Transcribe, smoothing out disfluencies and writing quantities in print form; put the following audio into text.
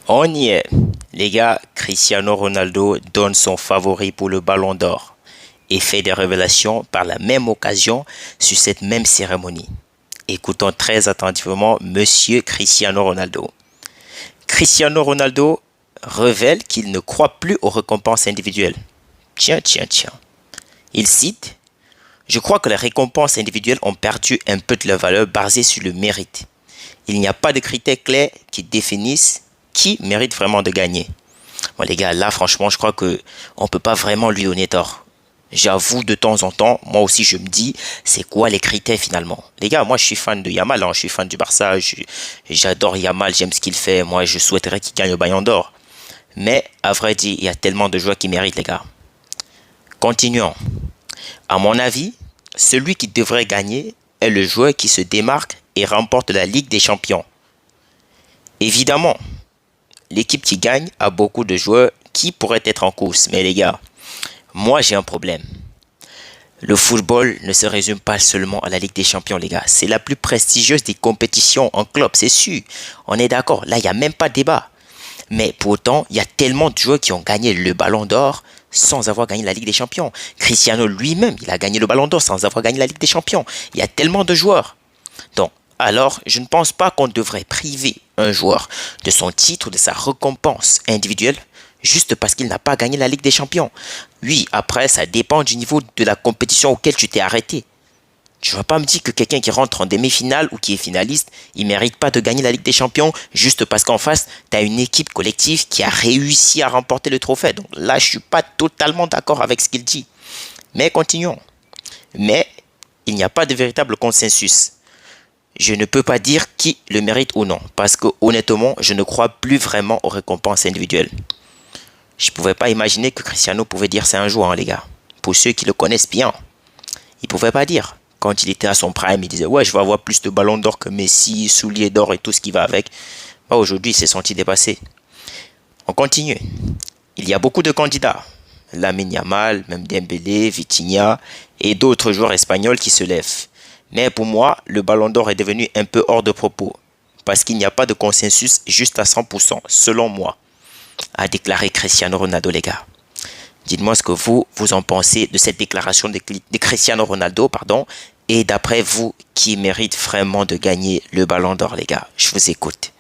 On y est. Les gars, Cristiano Ronaldo donne son favori pour le Ballon d'Or et fait des révélations par la même occasion sur cette même cérémonie. Écoutons très attentivement Monsieur Cristiano Ronaldo. Cristiano Ronaldo révèle qu'il ne croit plus aux récompenses individuelles. Tiens, tiens, tiens. Il cite: Je crois que les récompenses individuelles ont perdu un peu de leur valeur basée sur le mérite. Il n'y a pas de critères clairs qui définissent qui mérite vraiment de gagner. Bon les gars, là franchement, je crois que on peut pas vraiment lui donner tort. J'avoue, de temps en temps, moi aussi je me dis, c'est quoi les critères finalement? Les gars, moi je suis fan de Yamal, hein, je suis fan du Barça, j'adore Yamal, j'aime ce qu'il fait, moi je souhaiterais qu'il gagne le Ballon d'Or. Mais à vrai dire, il y a tellement de joueurs qui méritent les gars. Continuons. À mon avis, celui qui devrait gagner est le joueur qui se démarque et remporte la Ligue des Champions. Évidemment, l'équipe qui gagne a beaucoup de joueurs qui pourraient être en course. Mais les gars, moi j'ai un problème. Le football ne se résume pas seulement à la Ligue des Champions, les gars. C'est la plus prestigieuse des compétitions en club, c'est sûr. On est d'accord, là il n'y a même pas de débat. Mais pourtant, il y a tellement de joueurs qui ont gagné le Ballon d'Or sans avoir gagné la Ligue des Champions. Cristiano lui-même, il a gagné le Ballon d'Or sans avoir gagné la Ligue des Champions. Il y a tellement de joueurs. Donc, alors, je ne pense pas qu'on devrait priver un joueur de son titre ou de sa récompense individuelle juste parce qu'il n'a pas gagné la Ligue des Champions. Oui, après, ça dépend du niveau de la compétition auquel tu t'es arrêté. Tu ne vas pas me dire que quelqu'un qui rentre en demi-finale ou qui est finaliste, il ne mérite pas de gagner la Ligue des Champions juste parce qu'en face, tu as une équipe collective qui a réussi à remporter le trophée. Donc là, je ne suis pas totalement d'accord avec ce qu'il dit. Mais continuons. Mais il n'y a pas de véritable consensus. Je ne peux pas dire qui le mérite ou non, parce que honnêtement, je ne crois plus vraiment aux récompenses individuelles. Je ne pouvais pas imaginer que Cristiano pouvait dire ça un jour, hein, les gars. Pour ceux qui le connaissent bien, il ne pouvait pas dire. Quand il était à son prime, il disait ouais, je vais avoir plus de ballons d'or que Messi, souliers d'or et tout ce qui va avec. Bah, aujourd'hui, il s'est senti dépassé. On continue. Il y a beaucoup de candidats. Lamine Yamal, même Dembélé, Vitinha et d'autres joueurs espagnols qui se lèvent. Mais pour moi, le Ballon d'Or est devenu un peu hors de propos. Parce qu'il n'y a pas de consensus juste à 100%, selon moi, a déclaré Cristiano Ronaldo, les gars. Dites-moi ce que vous en pensez de cette déclaration de Cristiano Ronaldo, pardon, et d'après vous, qui mérite vraiment de gagner le Ballon d'Or, les gars. Je vous écoute.